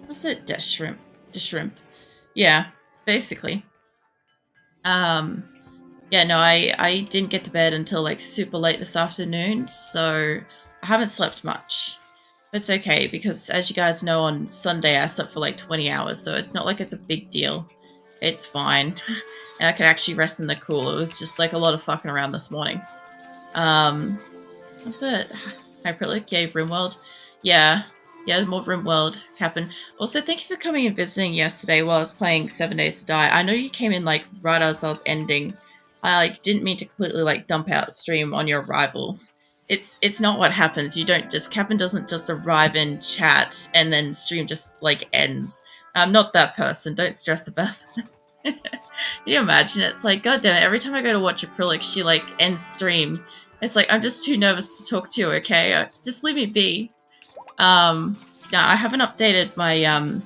What's it? Dish shrimp. Dish shrimp. Yeah, basically. Um, yeah, no, I didn't get to bed until like super late this afternoon, so I haven't slept much. It's okay because, as you guys know, on Sunday I slept for like 20 hours, so it's not like it's a big deal. It's fine. And I could actually rest in the cool. It was just like a lot of fucking around this morning. That's it. Hyperlic, yay, RimWorld. Yeah, yeah, more RimWorld happened. Also, thank you for coming and visiting yesterday while I was playing 7 Days to Die. I know you came in like right as I was ending. I like didn't mean to completely like dump out stream on your arrival. It's not what happens. You don't just Captain doesn't just arrive in chat and then stream just like ends. I'm not that person. Don't stress about that. Can you imagine? It's like, god damn it, every time I go to watch Acrylic, she like ends stream. It's like, I'm just too nervous to talk to you, okay? Just leave me be. No, I haven't updated my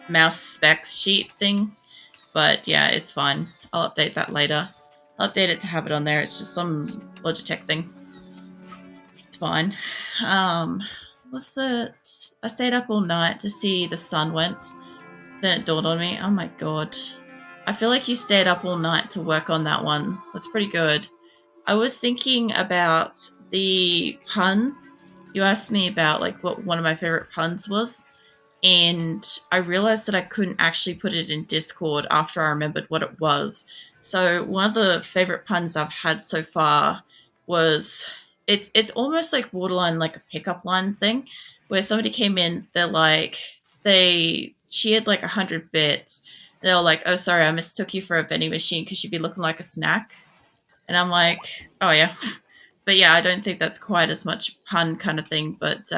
mouse specs sheet thing, but yeah, it's fine. I'll update that later. I'll update it to have it on there. It's just some Logitech thing. It's fine. What's it? I stayed up all night to see the sun went. Then it dawned on me, oh my god. I feel like you stayed up all night to work on that one. That's pretty good. I was thinking about the pun. You asked me about like what one of my favorite puns was, and I realized that I couldn't actually put it in Discord after I remembered what it was. So one of the favorite puns I've had so far was it's almost like borderline like a pickup line thing, where somebody came in, they're like they cheered like 100 bits. They were like, "Oh, sorry, I mistook you for a vending machine because you'd be looking like a snack." And I'm like, "Oh yeah," but yeah, I don't think that's quite as much pun kind of thing, but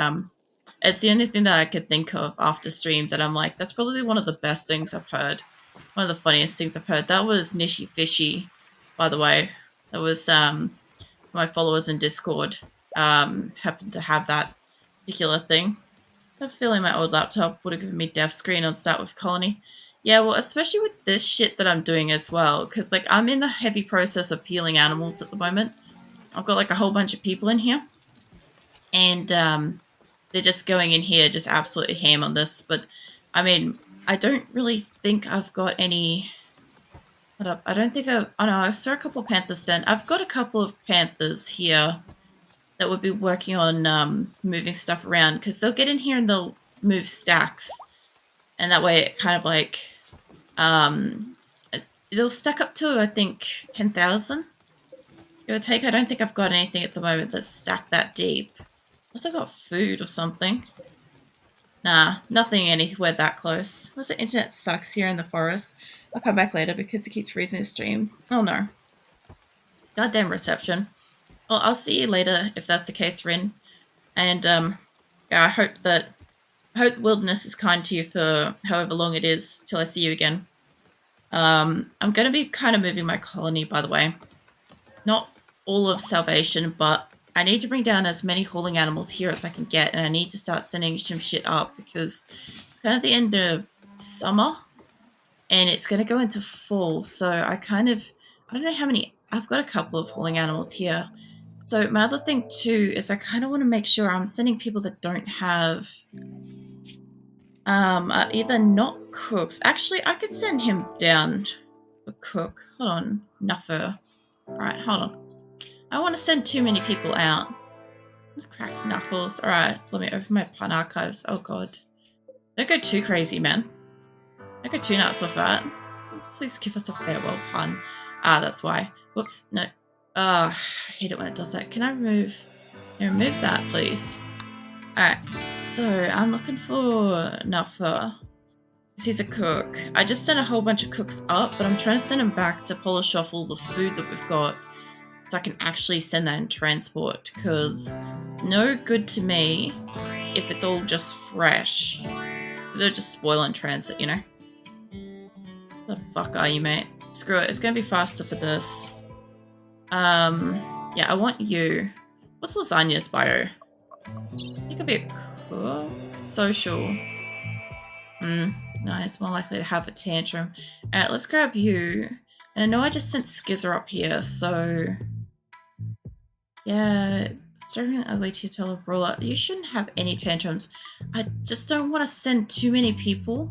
it's the only thing that I could think of after streams that I'm like, that's probably one of the best things I've heard. One of the funniest things I've heard. That was Nishi Fishy, by the way. That was my followers in Discord happened to have that particular thing. I have a feeling my old laptop would have given me death screen on Start with Colony. Yeah, well, especially with this shit that I'm doing as well, because like I'm in the heavy process of peeling animals at the moment. I've got like a whole bunch of people in here, and they're just going in here just absolutely ham on this. But I mean, I don't really think I've got any. Hold up, I don't think I. Oh no, I saw a couple of panthers then. I've got a couple of panthers here that would be working on moving stuff around because they'll get in here and they'll move stacks, and that way it kind of like um, it'll stack up to I think 10,000. Give or take. I don't think I've got anything at the moment that's stacked that deep. Unless I got food or something. Nah, nothing anywhere that close. What's the internet sucks here in the forest? I'll come back later because it keeps freezing the stream. Oh no. Goddamn reception. Well, I'll see you later if that's the case, Rin. And yeah, I hope the wilderness is kind to you for however long it is till I see you again. I'm gonna be kind of moving my colony, by the way. Not all of Salvation, but I need to bring down as many hauling animals here as I can get, and I need to start sending some shit up because it's kind of the end of summer and it's going to go into fall. So I don't know how many, I've got a couple of hauling animals here. So my other thing too is I kind of want to make sure I'm sending people that don't have either not cooks. Actually, I could send him down a cook. Hold on, Nuffer. All right, hold on. I want to send too many people out. Let's crack knuckles. Alright, let me open my pun archives. Oh god. Don't go too crazy, man. Don't go too nuts with that. Please give us a farewell pun. Ah, that's why. Whoops, no. I hate it when it does that. Can I remove that, please? Alright, so I'm looking for Nuffer. He's a cook. I just sent a whole bunch of cooks up, but I'm trying to send them back to polish off all the food that we've got so I can actually send that in transport, because no good to me if it's all just fresh. They'll just spoil in transit, you know? The fuck are you, mate? Screw it, it's gonna be faster for this. Yeah, I want you. What's lasagna's bio? You could be a cook. Social. Nice, more likely to have a tantrum. Alright, let's grab you. And I know I just sent Skizzer up here, so yeah, Disturbingly ugly to tell a ruler. You shouldn't have any tantrums. I just don't want to send too many people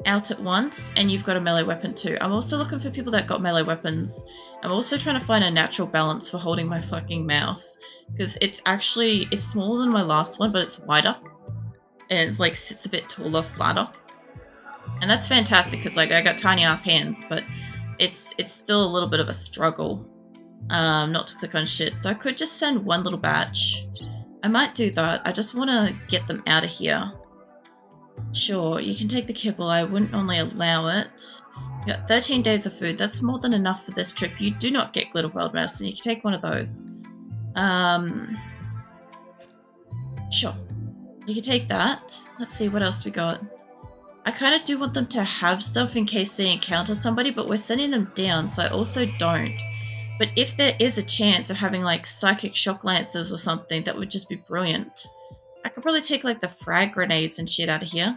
out at once, and you've got a melee weapon too. I'm also looking for people that got melee weapons. I'm also trying to find a natural balance for holding my fucking mouse, because it's smaller than my last one, but it's wider, and it's like sits a bit taller, flatter, and that's fantastic because like I got tiny ass hands, but it's still a little bit of a struggle not to click on shit. So I could just send one little batch. I might do that. I just want to get them out of here. Sure, you can take the kibble. I wouldn't normally allow it. You got 13 days of food. That's more than enough for this trip. You do not get glitter world medicine. You can take one of those. Sure. You can take that. Let's see what else we got. I kind of do want them to have stuff in case they encounter somebody, but we're sending them down, so I also don't. But if there is a chance of having like psychic shock lances or something, that would just be brilliant. I could probably take like the frag grenades and shit out of here.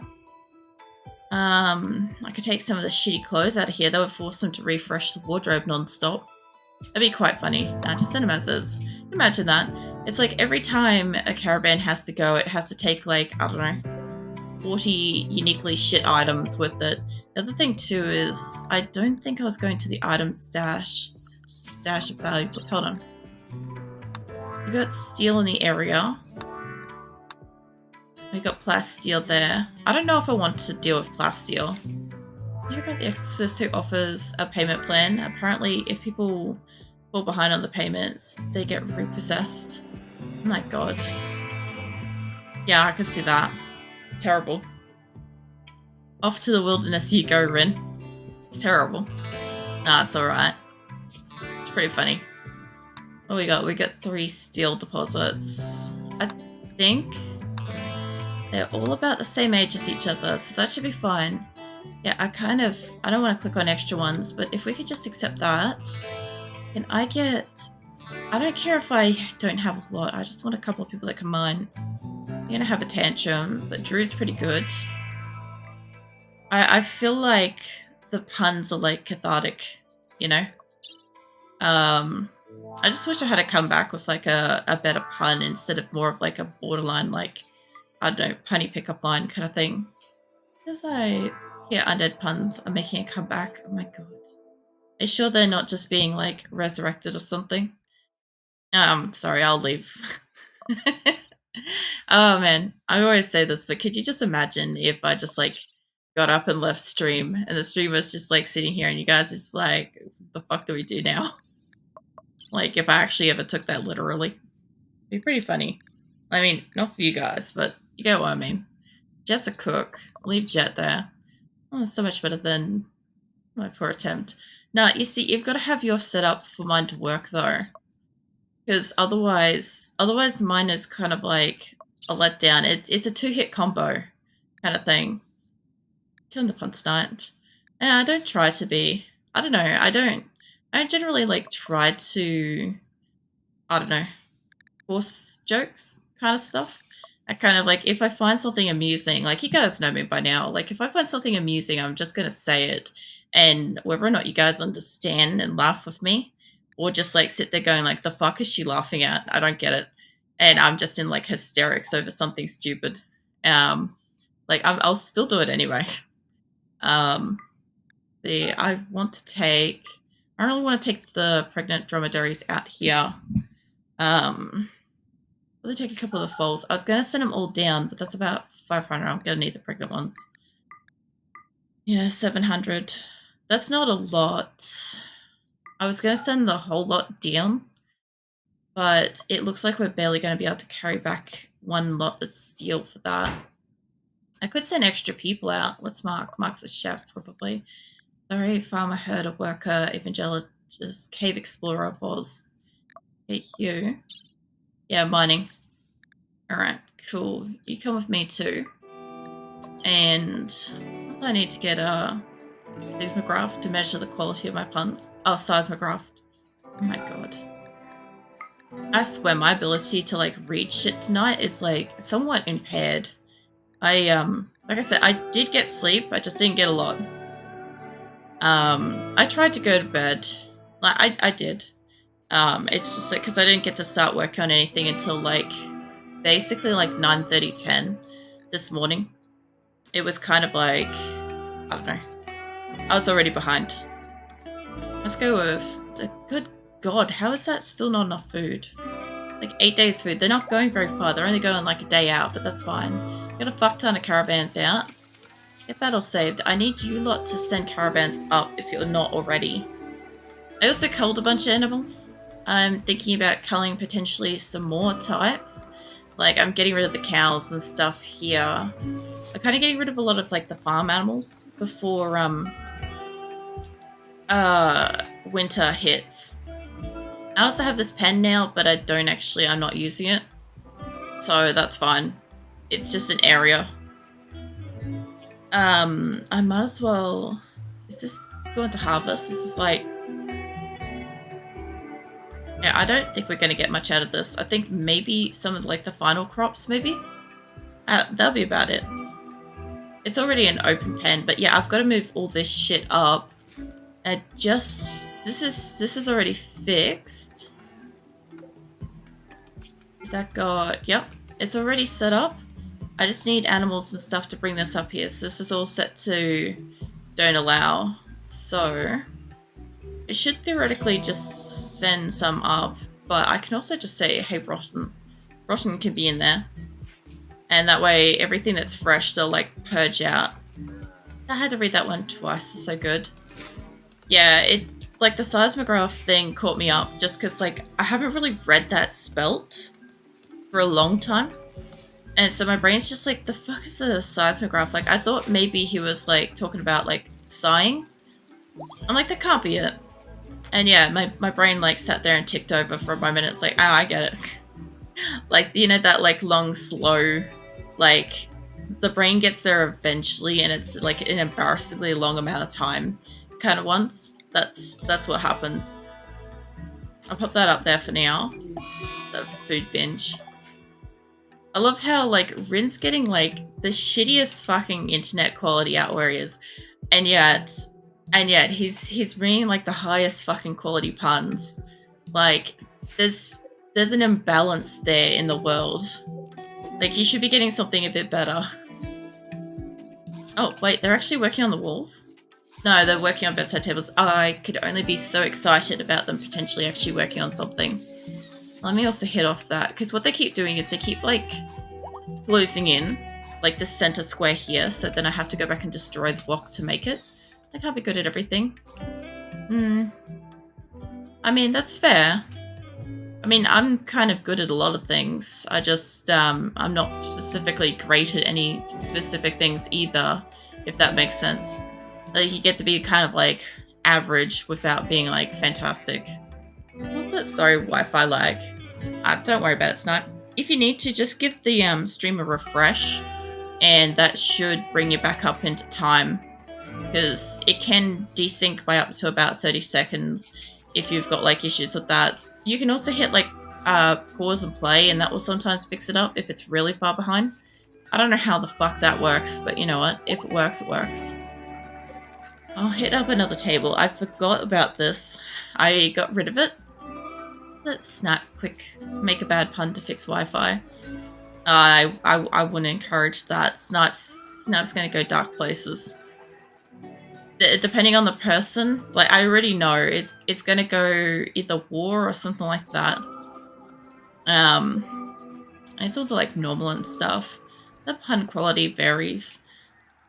I could take some of the shitty clothes out of here. That would force them to refresh the wardrobe non-stop. That'd be quite funny. Just send them as is. Imagine that. It's like every time a caravan has to go, it has to take like, I don't know, 40 uniquely shit items with it. The other thing too is, I don't think I was going to the item stash of valuables. Hold on. You got steel in the area. We got plasteel there. I don't know if I want to deal with plasteel. Hear about the exorcist who offers a payment plan. Apparently, if people fall behind on the payments, they get repossessed. Oh my god. Yeah, I can see that. Terrible. Off to the wilderness you go, Rin. It's terrible. Nah, it's alright. It's pretty funny. What we got? We got 3 steel deposits. I think they're all about the same age as each other, so that should be fine. Yeah, I don't want to click on extra ones, but if we could just accept that, can I don't care if I don't have a lot, I just want a couple of people that can mine. I'm gonna have a tantrum, but Drew's pretty good. I feel like the puns are like cathartic, you know? I just wish I had a comeback with like a better pun instead of more of like a borderline like, I don't know, punny pickup line kind of thing. Because I hear undead puns are making a comeback. Oh my god. Are you sure they're not just being like resurrected or something? Sorry, I'll leave. Oh man, I always say this, but could you just imagine if I just like got up and left stream and the streamer's just like sitting here and you guys are just like, what the fuck do we do now? Like if I actually ever took that literally. It'd be pretty funny. I mean, not for you guys, but you get what I mean. Jet's a cook. Leave Jet there. Oh, so much better than my poor attempt. Now, you see, you've got to have your setup for mine to work, though. Because otherwise mine is kind of like a letdown. It's a 2-hit combo kind of thing. Killing the punch knight. And I don't try to be. I don't know. I don't generally, like, try to, I don't know, force jokes kind of stuff. I kind of like, if I find something amusing, like you guys know me by now, like if I find something amusing, I'm just going to say it. And whether or not you guys understand and laugh with me, or just like sit there going like, the fuck is she laughing at? I don't get it. And I'm just in like hysterics over something stupid. Like I'll still do it anyway. I don't really want to take the pregnant dromedaries out here. I'll take a couple of the foals. I was going to send them all down, but that's about 500. I'm going to need the pregnant ones. Yeah, 700. That's not a lot. I was going to send the whole lot down, but it looks like we're barely going to be able to carry back one lot of steel for that. I could send extra people out. What's Mark? Mark's a chef, probably. Sorry, farmer, herder, worker, evangelist, cave explorer, boss. Hey, you. Yeah, mining. Alright, cool. You come with me too. And also I need to get a seismograph to measure the quality of my puns. Oh, seismograph. Oh my god. I swear my ability to like read shit tonight is like somewhat impaired. Like I said, I did get sleep, I just didn't get a lot. I tried to go to bed. Like I did. It's just like, because I didn't get to start working on anything until like basically like 9:30, 10 this morning. It was kind of like, I don't know. I was already behind. Let's go with the good God. How is that still not enough food? Like 8 days food. They're not going very far. They're only going like a day out, but that's fine. Got a fuck ton of caravans out. Get that all saved. I need you lot to send caravans up if you're not already. I also culled a bunch of animals. I'm thinking about culling potentially some more types. Like I'm getting rid of the cows and stuff here. I'm kind of getting rid of a lot of like the farm animals before winter hits. I also have this pen now, but I'm not using it. So that's fine. It's just an area. I might as well... Is this going to harvest? This is like... Yeah, I don't think we're going to get much out of this. I think maybe some of like the final crops, maybe? That'll be about it. It's already an open pen, but yeah, I've got to move all this shit up. And this is already fixed. Is that got... Yep, it's already set up. I just need animals and stuff to bring this up here. So this is all set to don't allow. So it should theoretically just send some up, but I can also just say, hey, rotten. Rotten can be in there. And that way everything that's fresh, they'll like purge out. I had to read that one twice, it's so good. Yeah, it like the seismograph thing caught me up just because like I haven't really read that spelt for a long time. And so my brain's just like, the fuck is a seismograph? Like, I thought maybe he was, like, talking about, like, sighing. I'm like, that can't be it. And yeah, my brain, like, sat there and ticked over for a moment. It's like, oh, I get it. Like, you know, that, like, long, slow, like, the brain gets there eventually and it's, like, an embarrassingly long amount of time kind of ones. That's what happens. I'll pop that up there for now. The food binge. I love how, like, Rin's getting, like, the shittiest fucking internet quality out where he is. And yet he's bringing, like, the highest fucking quality puns. Like, there's an imbalance there in the world. Like, you should be getting something a bit better. Oh, wait, they're actually working on the walls? No, they're working on bedside tables. I could only be so excited about them potentially actually working on something. Let me also hit off that, because what they keep doing is they keep, like, closing in, like, the center square here, so then I have to go back and destroy the block to make it. I can't be good at everything. I mean, that's fair. I mean, I'm kind of good at a lot of things. I just, I'm not specifically great at any specific things either, if that makes sense. Like, you get to be kind of, like, average without being, like, fantastic. What's that? Sorry, Wi-Fi lag. Don't worry about it, Snipe. If you need to, just give the stream a refresh, and that should bring you back up into time, because it can desync by up to about 30 seconds if you've got like issues with that. You can also hit like pause and play, and that will sometimes fix it up if it's really far behind. I don't know how the fuck that works, but you know what? If it works, it works. I'll hit up another table. I forgot about this. I got rid of it. Let's snap quick. Make a bad pun to fix Wi-Fi. I wouldn't encourage that. Snipes gonna go dark places. Depending on the person, like I already know it's gonna go either war or something like that. It's also like normal and stuff. The pun quality varies.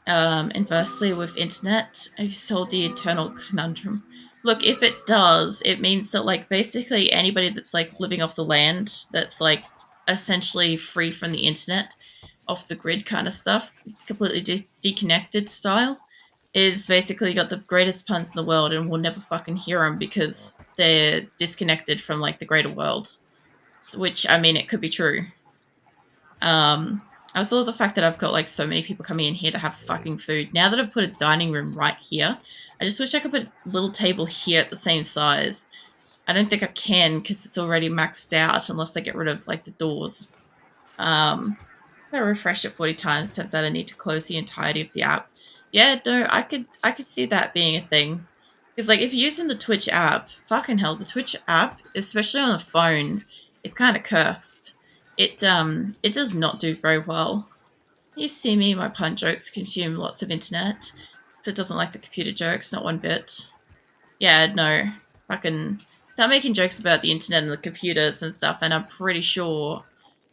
Inversely with internet, I've solved the eternal conundrum. Look, if it does, it means that like basically anybody that's like living off the land, that's like essentially free from the internet, off the grid kind of stuff, completely deconnected style, is basically got the greatest puns in the world and we'll never fucking hear them because they're disconnected from like the greater world. Which, I mean, it could be true. I also love the fact that I've got like so many people coming in here to have fucking food. Now that I've put a dining room right here, I just wish I could put a little table here at the same size. I don't think I can because it's already maxed out unless I get rid of like the doors. I refresh it 40 times, turns out I need to close the entirety of the app. Yeah, no, I could see that being a thing. Because like if you're using the Twitch app, fucking hell, the Twitch app, especially on a phone, is kind of cursed. It does not do very well. You see me, my pun jokes consume lots of internet, so it doesn't like the computer jokes, not one bit. Yeah, no, fucking start making jokes about the internet and the computers and stuff, and I'm pretty sure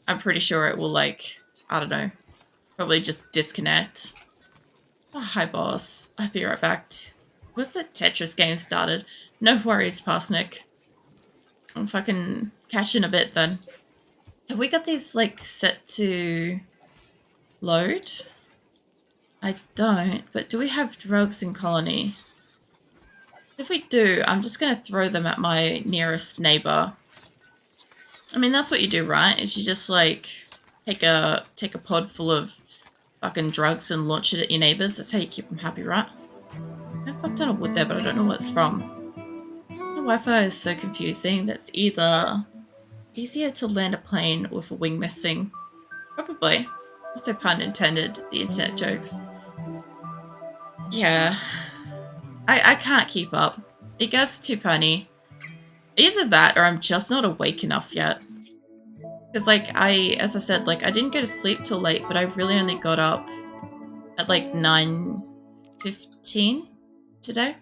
it will like, I don't know, probably just disconnect. Oh, hi, boss. I'll be right back. Was the Tetris game started? No worries, Parsnick. I'll fucking cash in a bit then. Have we got these like set to load? I don't, but do we have drugs in colony? If we do, I'm just going to throw them at my nearest neighbor. I mean, that's what you do, right? Is you just like take a pod full of fucking drugs and launch it at your neighbors. That's how you keep them happy, right? I fucked ton of wood there, but I don't know what it's from. The Wi-Fi is so confusing. That's either easier to land a plane with a wing missing. Probably. Also pun intended, the internet jokes. Yeah. I can't keep up. It gets too punny. Either that or I'm just not awake enough yet. Because like as I said, like I didn't go to sleep till late, but I really only got up at like 9:15 today.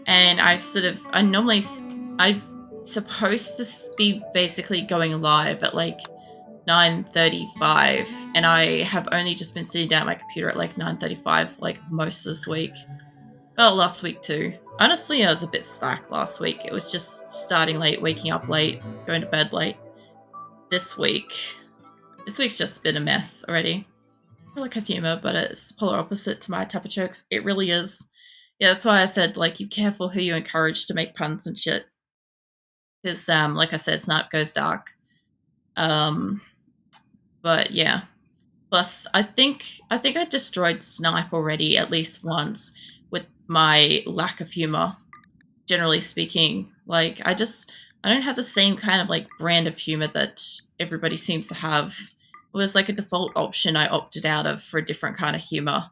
And I'm supposed to be basically going live at like 9:35, and I have only just been sitting down at my computer at like 9:35 like most of this week. Well, last week too. Honestly, I was a bit slack last week. It was just starting late, waking up late, going to bed late. This week's just been a mess already. I feel like has humor, but it's polar opposite to my type of jokes. It really is. Yeah, that's why I said like you careful who you encourage to make puns and shit. Because like I said, Snipe goes dark. But yeah. Plus, I destroyed Snipe already at least once with my lack of humor. Generally speaking, like I don't have the same kind of like brand of humor that everybody seems to have. It was like a default option I opted out of for a different kind of humor.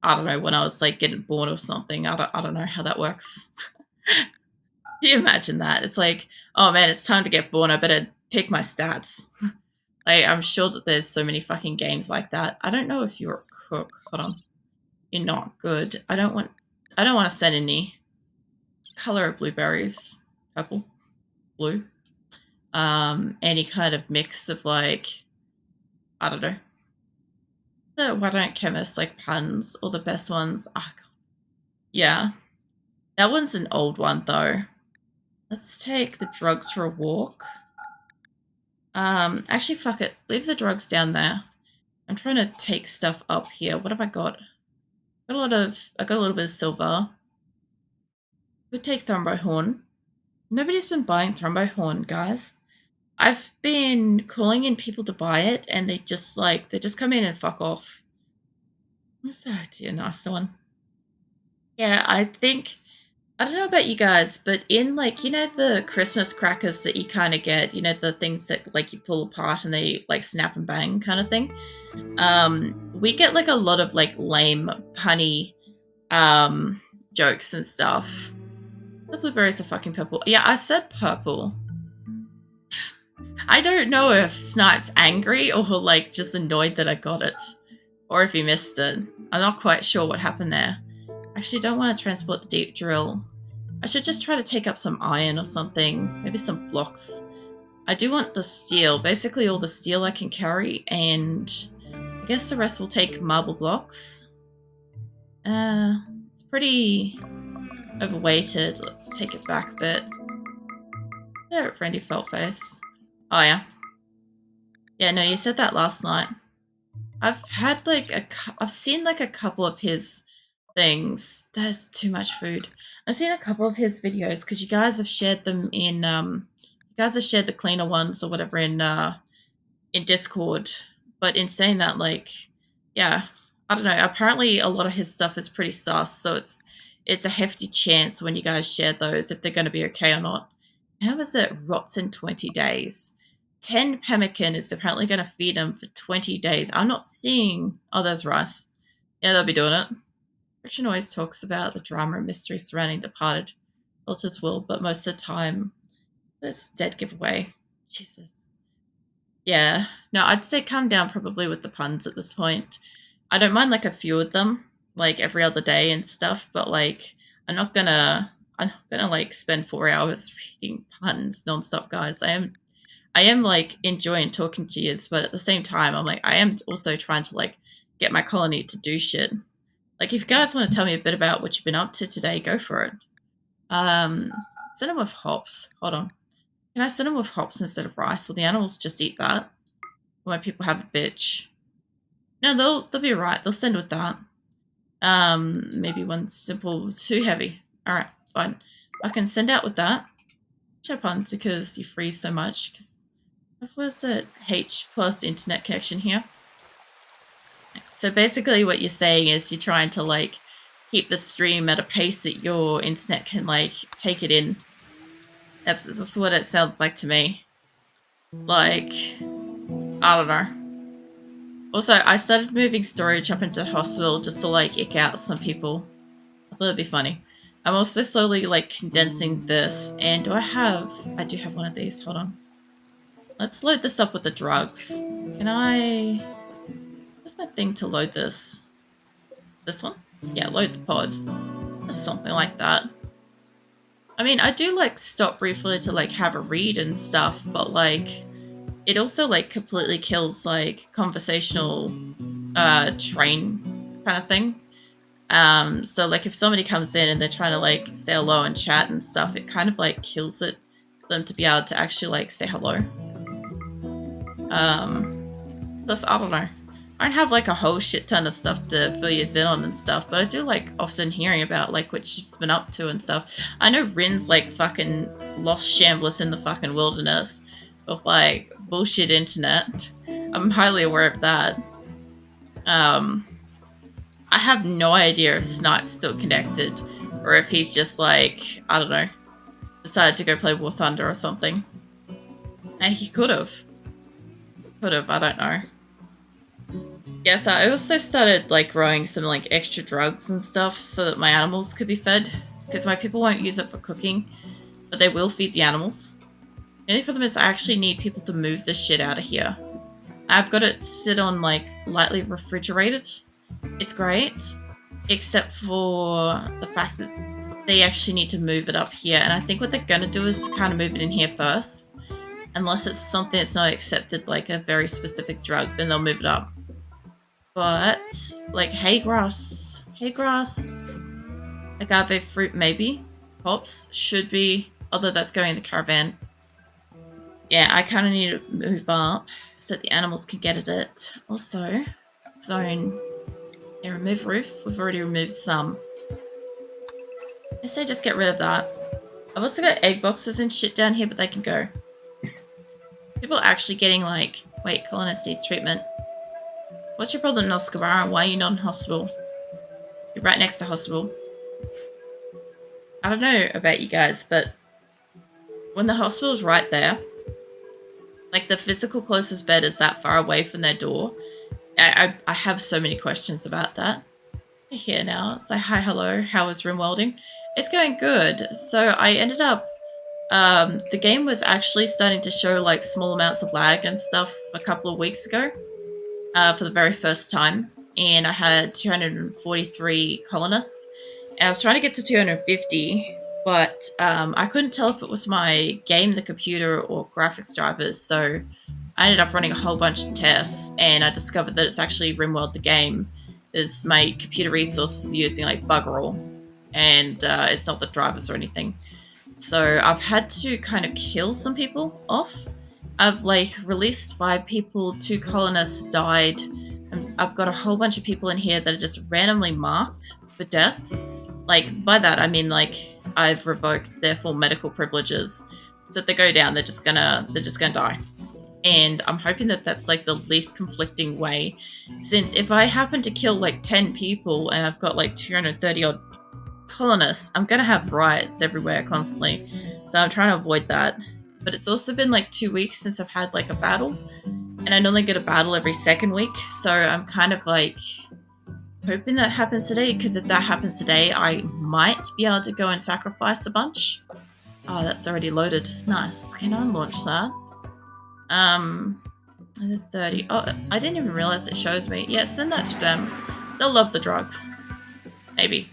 I don't know, when I was like getting bored or something. I don't know how that works. Can you imagine that? It's like, oh man, it's time to get bored. I better pick my stats. Like, I'm sure that there's so many fucking games like that. I don't know if you're a cook. Hold on. You're not good. I don't want to send any color of blueberries. Purple, blue. Any kind of mix of like, I don't know. Why don't chemists like puns or the best ones? Oh, yeah. That one's an old one though. Let's take the drugs for a walk. Actually, fuck it. Leave the drugs down there. I'm trying to take stuff up here. What have I got? I got a little bit of silver. We'll take thrombohorn. Nobody's been buying thrombohorn, guys. I've been calling in people to buy it, and they just come in and fuck off. What's that? Dear, nice one. Yeah, I don't know about you guys, but in like, you know, the Christmas crackers that you kind of get, you know, the things that like you pull apart and they like snap and bang kind of thing. We get like a lot of like lame punny jokes and stuff. The blueberries are fucking purple. Yeah, I said purple. I don't know if Snipe's angry or like just annoyed that I got it, or if he missed it. I'm not quite sure what happened there. Actually, don't want to transport the deep drill. I should just try to take up some iron or something, maybe some blocks. I do want the steel, basically all the steel I can carry, and I guess the rest will take marble blocks. It's pretty overweighted. Let's take it back a bit. There, Randy Feltface. Oh yeah. Yeah, no, you said that last night. I've had like I've seen like a couple of his things. There's too much food. I've seen a couple of his videos because you guys have shared them in you guys have shared the cleaner ones or whatever in Discord. But in saying that, like, yeah, I don't know. Apparently a lot of his stuff is pretty sus, so it's a hefty chance when you guys share those if they're gonna be okay or not. How is it rots in 20 days? 10 pemmican is apparently going to feed him for 20 days. I'm not seeing... Oh, there's rice. Yeah, they'll be doing it. Reproduction always talks about the drama and mystery surrounding departed relatives' will, but most of the time, this dead giveaway. Jesus. Yeah. No, I'd say calm down probably with the puns at this point. I don't mind like a few of them, like every other day and stuff, but like I'm not gonna like spend 4 hours reading puns nonstop, guys. I am like enjoying talking to you, but at the same time I am also trying to like get my colony to do shit. Like if you guys want to tell me a bit about what you've been up to today, go for it. Send them with hops. Hold on. Can I send them with hops instead of rice? Will the animals just eat that? When people have a bitch. No, they'll be right. They'll send with that. Maybe one simple, too heavy. Alright, fine. I can send out with that. Chop on because you freeze so much. Because what's it? H plus internet connection here. So basically what you're saying is you're trying to like keep the stream at a pace that your internet can like take it in. That's what it sounds like to me. Like, I don't know. Also, I started moving storage up into the hospital just to like ick out some people. I thought it'd be funny. I'm also slowly like condensing this, and I do have one of these, hold on. Let's load this up with the drugs. Where's my thing to load this? This one? Yeah, load the pod. Or something like that. I mean, I do like stop briefly to like have a read and stuff, but like it also like completely kills like conversational train kind of thing. So like if somebody comes in and they're trying to like say hello and chat and stuff, it kind of like kills it for them to be able to actually like say hello. Plus I don't know. I don't have like a whole shit ton of stuff to fill you in on and stuff, but I do like often hearing about like what she's been up to and stuff. I know Rin's like fucking lost shambless in the fucking wilderness with like bullshit internet. I'm highly aware of that. I have no idea if Snipe's still connected or if he's just like, I don't know, decided to go play War Thunder or something. And he could have. I don't know. Yeah, so I also started like growing some like extra drugs and stuff so that my animals could be fed, because my people won't use it for cooking, but they will feed the animals. The only problem is I actually need people to move this shit out of here. I've got it sit on like lightly refrigerated. It's great, except for the fact that they actually need to move it up here, and I think what they're gonna do is kind of move it in here first. Unless it's something that's not accepted, like a very specific drug, then they'll move it up. But, like, hay grass, agave fruit maybe, hops should be, although that's going in the caravan. Yeah, I kind of need to move up so that the animals can get at it. Also, zone, yeah, remove roof. We've already removed some. I say just get rid of that. I've also got egg boxes and shit down here, but they can go. People are actually getting like, wait, colonist needs treatment. What's your problem, Noscabara? Why are you not in hospital? You're right next to hospital. I don't know about you guys, but when the hospital's right there, like the physical closest bed is that far away from their door, I have so many questions about that. Here now, say hi, hello, how is RimWorlding? It's going good. So I ended up the game was actually starting to show like small amounts of lag and stuff a couple of weeks ago for the very first time, and I had 243 colonists, and I was trying to get to 250, but I couldn't tell if it was my game, the computer, or graphics drivers, so I ended up running a whole bunch of tests, and I discovered that it's actually RimWorld the game. Is my computer resources using like bugger all, and it's not the drivers or anything. So I've had to kind of kill some people off. I've like released 5 people, 2 colonists died, and I've got a whole bunch of people in here that are just randomly marked for death. Like by that I mean like I've revoked their full medical privileges. So if they go down, they're just gonna die. And I'm hoping that that's like the least conflicting way, since if I happen to kill like 10 people and I've got like 230 odd colonists, I'm gonna have riots everywhere constantly, so I'm trying to avoid that. But it's also been like 2 weeks since I've had like a battle, and I normally get a battle every second week, so I'm kind of like hoping that happens today, because if that happens today, I might be able to go and sacrifice a bunch. Oh, that's already loaded. Nice. Can I launch that? 30. Oh, I didn't even realize it shows me. Yeah, send that to them. They'll love the drugs. Maybe.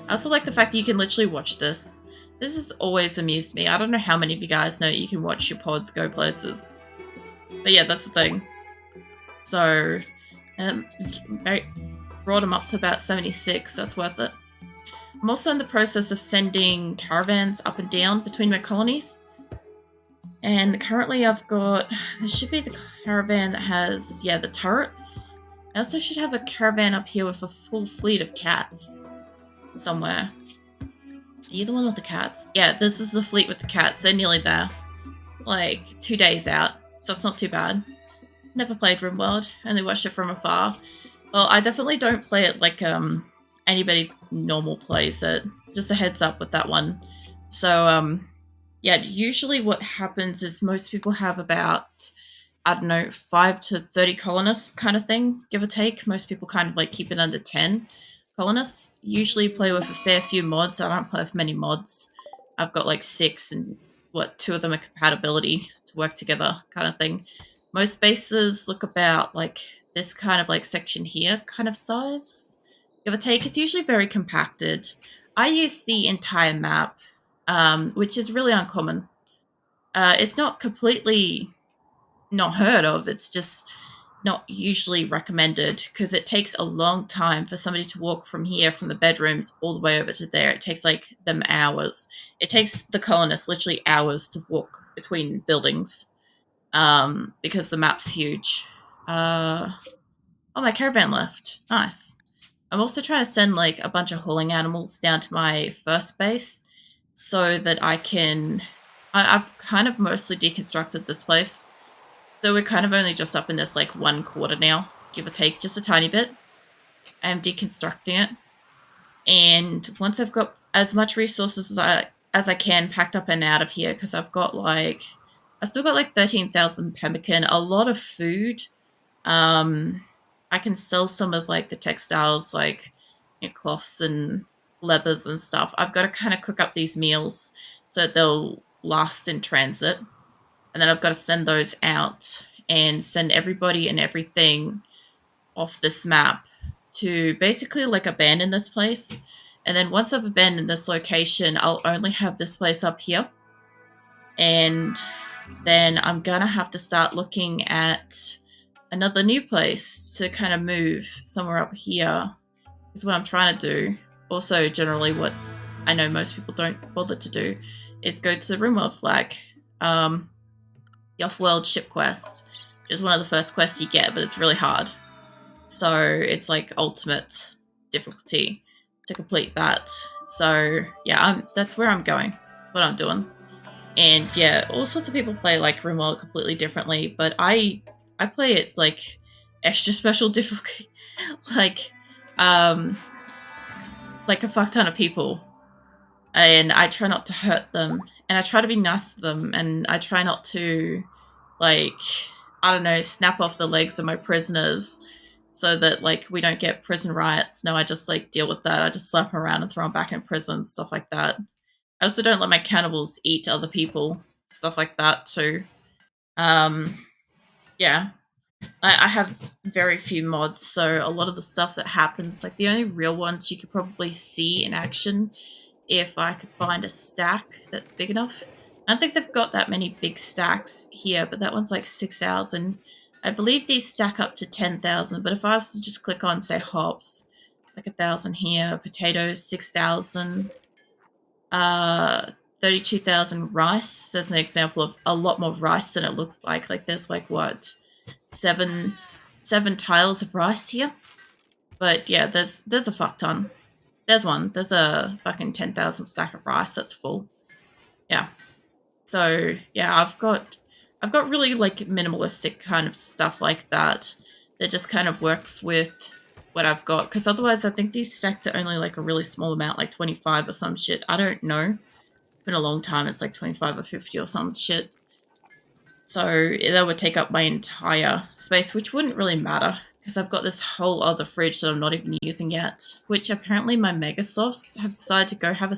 I also like the fact that you can literally watch this. This has always amused me. I don't know how many of you guys know you can watch your pods go places. But yeah, that's the thing. So, I brought them up to about 76. That's worth it. I'm also in the process of sending caravans up and down between my colonies. And currently I've got, this should be the caravan that has, yeah, the turrets. I also should have a caravan up here with a full fleet of cats somewhere. Are you the one with the cats? Yeah, this is the fleet with the cats. They're nearly there. Like 2 days out. So it's not too bad. Never played RimWorld. Only watched it from afar. Well, I definitely don't play it like anybody normal plays it. Just a heads up with that one. So yeah, usually what happens is most people have about, I don't know, 5 to 30 colonists kind of thing, give or take. Most people kind of like keep it under 10 colonists. Usually play with a fair few mods. I don't play with many mods. I've got like 6 and 2 of them are compatibility to work together kind of thing. Most bases look about like this kind of like section here kind of size, give or take. It's usually very compacted. I use the entire map, which is really uncommon. It's not completely not heard of. It's just not usually recommended because it takes a long time for somebody to walk from here, from the bedrooms, all the way over to there. It takes like them hours. It takes the colonists literally hours to walk between buildings because the map's huge. Oh, my caravan left. Nice. I'm also trying to send like a bunch of hauling animals down to my first base so that I can. I've kind of mostly deconstructed this place. So we're kind of only just up in this like 1/4 now, give or take, just a tiny bit. I'm deconstructing it. And once I've got as much resources as I can packed up and out of here, because I've still got like 13,000 pemmican, a lot of food. I can sell some of like the textiles, like cloths and leathers and stuff. I've got to kind of cook up these meals so they'll last in transit. And then I've got to send those out and send everybody and everything off this map to basically like abandon this place. And then once I've abandoned this location, I'll only have this place up here. And then I'm gonna have to start looking at another new place to kind of move somewhere up here is what I'm trying to do. Also, generally what I know most people don't bother to do is go to the RimWorld flag. The off-world ship quest is one of the first quests you get, but it's really hard. So it's like ultimate difficulty to complete that. So yeah, that's where I'm going, what I'm doing. And yeah, all sorts of people play like RimWorld completely differently, but I play it like extra special difficulty, like a fuck ton of people, and I try not to hurt them, and I try to be nice to them, and I try not to like, I don't know, snap off the legs of my prisoners so that like we don't get prison riots. No, I just like deal with that. I just slap them around and throw them back in prison, stuff like that. I also don't let my cannibals eat other people, stuff like that too. Yeah, I have very few mods, so a lot of the stuff that happens, like the only real ones you could probably see in action if I could find a stack that's big enough. I don't think they've got that many big stacks here, but that one's like 6,000. I believe these stack up to 10,000, but if I was to just click on, say, hops, like 1,000 here, potatoes, 6,000, 32,000 rice. There's an example of a lot more rice than it looks like. Like there's like what, seven tiles of rice here. But yeah, there's a fuck ton. There's one. There's a fucking 10,000 stack of rice that's full. Yeah. So yeah, I've got really like minimalistic kind of stuff like that just kind of works with what I've got, because otherwise I think these stack to only like a really small amount, like 25 or some shit. I don't know. It's been a long time. It's like 25 or 50 or some shit. So that would take up my entire space, which wouldn't really matter because I've got this whole other fridge that I'm not even using yet, which apparently my Megasofts have decided to go have a